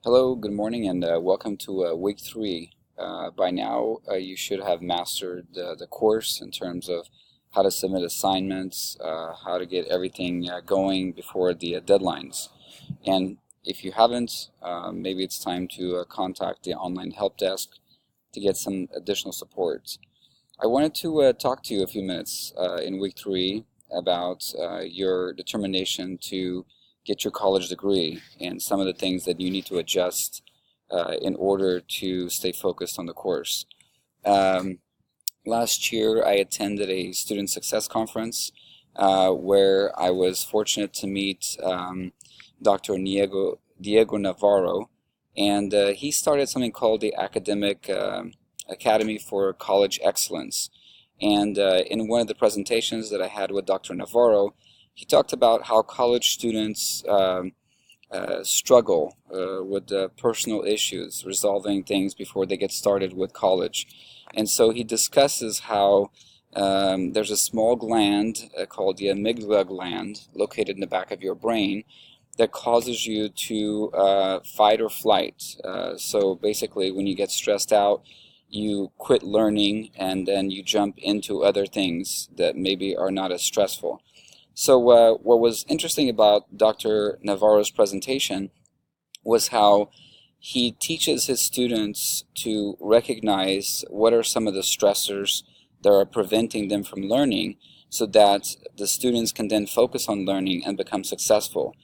Hello, good morning, and welcome to week three. By now, you should have mastered the course in terms of how to submit assignments, how to get everything going before the deadlines. And if you haven't, maybe it's time to contact the online help desk to get some additional support. I wanted to talk to you a few minutes in week three about your determination to get your college degree and some of the things that you need to adjust in order to stay focused on the course. Um, Last year, I attended a student success conference where I was fortunate to meet Dr. Diego Navarro, and he started something called the Academic Academy for College Excellence. And in one of the presentations that I had with Dr. Navarro, he talked about how college students struggle with personal issues, resolving things before they get started with college. And so he discusses how there's a small gland called the amygdala gland located in the back of your brain that causes you to fight or flight. So basically, when you get stressed out, you quit learning and then you jump into other things that maybe are not as stressful. So what was interesting about Dr. Navarro's presentation was how he teaches his students to recognize what are some of the stressors that are preventing them from learning so that the students can then focus on learning and become successful.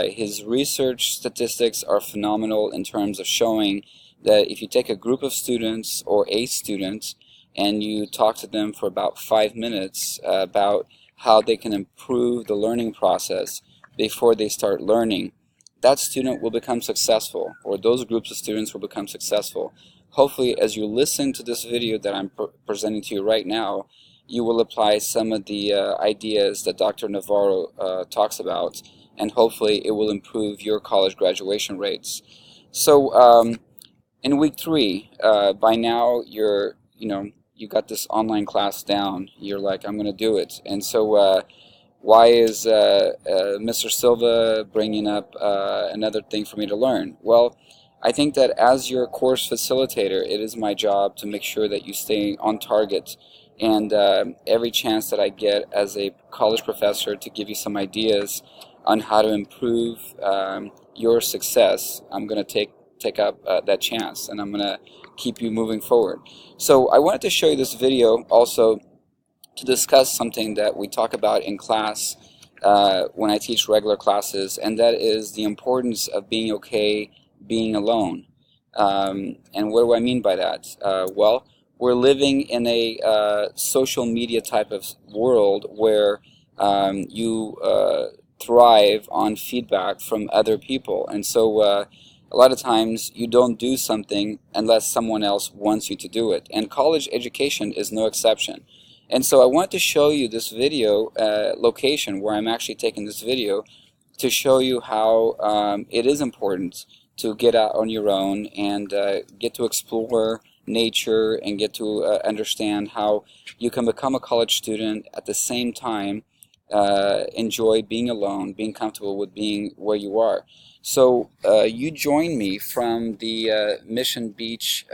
His research statistics are phenomenal in terms of showing that if you take a group of students or a student and you talk to them for about 5 minutes about how they can improve the learning process before they start learning, that student will become successful, or those groups of students will become successful. Hopefully, as you listen to this video that I'm presenting to you right now, you will apply some of the ideas that Dr. Navarro talks about, and hopefully it will improve your college graduation rates. So in week three, by now you got this online class down. You're like, I'm going to do it. And so why is Mr. Silva bringing up another thing for me to learn? Well, I think that as your course facilitator, it is my job to make sure that you stay on target. And every chance that I get as a college professor to give you some ideas on how to improve your success, I'm going to take up that chance, and I'm going to keep you moving forward. So I wanted to show you this video also to discuss something that we talk about in class when I teach regular classes, and that is the importance of being okay being alone. And what do I mean by that? Well, we're living in a social media type of world where you thrive on feedback from other people. And so a lot of times you don't do something unless someone else wants you to do it. And college education is no exception. And so I want to show you this video location where I'm actually taking this video to show you how it is important to get out on your own and get to explore nature and get to understand how you can become a college student at the same time enjoy being alone, being comfortable with being where you are. So you join me from the Mission Beach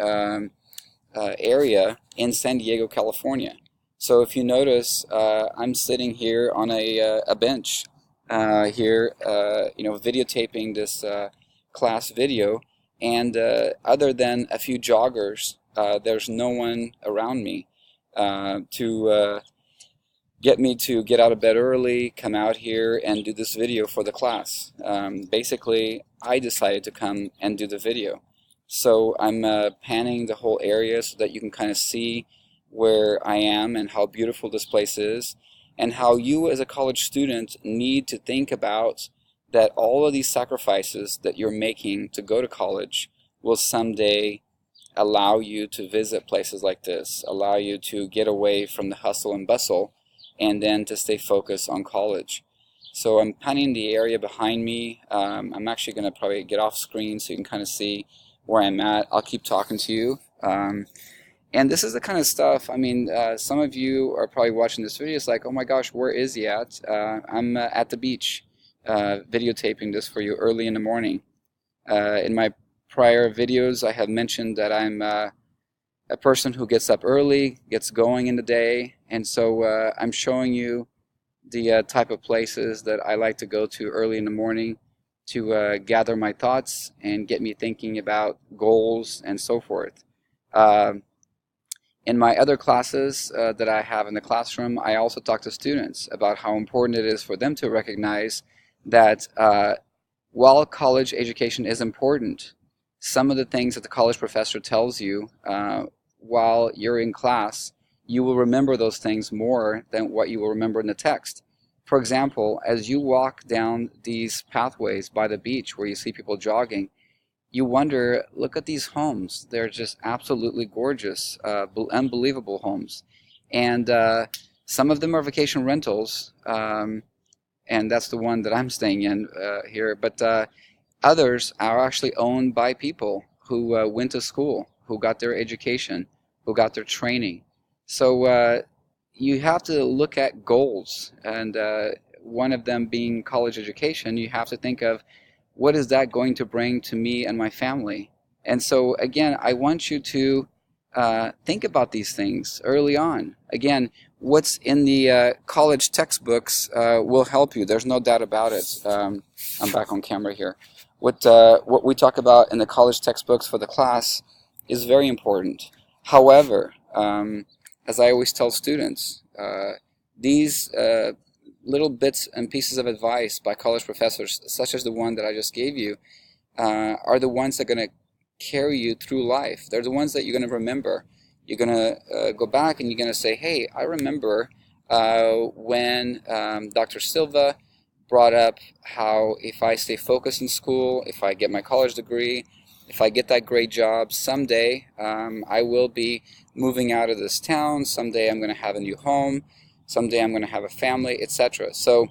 area in San Diego, California. So if you notice, I'm sitting here on a bench here, videotaping this class video, and other than a few joggers, there's no one around me to get me to get out of bed early, come out here and do this video for the class. Basically, I decided to come and do the video. So I'm panning the whole area so that you can kind of see where I am and how beautiful this place is, and how you as a college student need to think about that all of these sacrifices that you're making to go to college will someday allow you to visit places like this, allow you to get away from the hustle and bustle, and then to stay focused on college. So I'm panning the area behind me. I'm actually going to probably get off screen so you can kind of see where I'm at. I'll keep talking to you. And this is the kind of stuff, I mean, some of you are probably watching this video. It's like, oh my gosh, where is he at? I'm at the beach videotaping this for you early in the morning. In my prior videos, I have mentioned that I'm a person who gets up early, gets going in the day, and so I'm showing you the type of places that I like to go to early in the morning to gather my thoughts and get me thinking about goals and so forth. Um in my other classes that I have in the classroom, I also talk to students about how important it is for them to recognize that while college education is important, some of the things that the college professor tells you while you're in class, you will remember those things more than what you will remember in the text. For example, as you walk down these pathways by the beach where you see people jogging, you wonder, look at these homes. They're just absolutely gorgeous, unbelievable homes. And some of them are vacation rentals, and that's the one that I'm staying in here. But others are actually owned by people who went to school, who got their education, who got their training. So you have to look at goals, and one of them being college education. You have to think of what is that going to bring to me and my family. And so again, I want you to think about these things early on. Again, what's in the college textbooks will help you. There's no doubt about it. I'm back on camera here. What we talk about in the college textbooks for the class is very important. However, as I always tell students, these little bits and pieces of advice by college professors, such as the one that I just gave you, are the ones that are going to carry you through life. They're the ones that you're going to remember. You're going to go back and you're going to say, hey, I remember when Dr. Silva brought up how if I stay focused in school, if I get my college degree, if I get that great job, someday I will be moving out of this town, someday I'm going to have a new home, someday I'm going to have a family, etc. So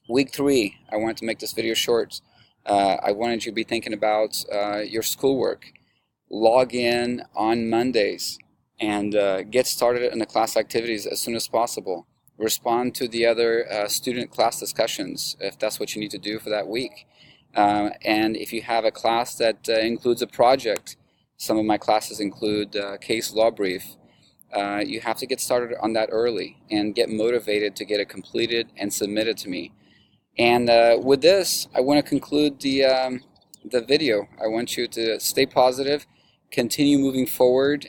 week 3, I wanted to make this video short. I wanted you to be thinking about your schoolwork. Log in on Mondays and get started in the class activities as soon as possible. Respond to the other student class discussions if that's what you need to do for that week. And if you have a class that includes a project, some of my classes include case law brief, you have to get started on that early and get motivated to get it completed and submitted to me. And with this, I want to conclude the video. I want you to stay positive, continue moving forward,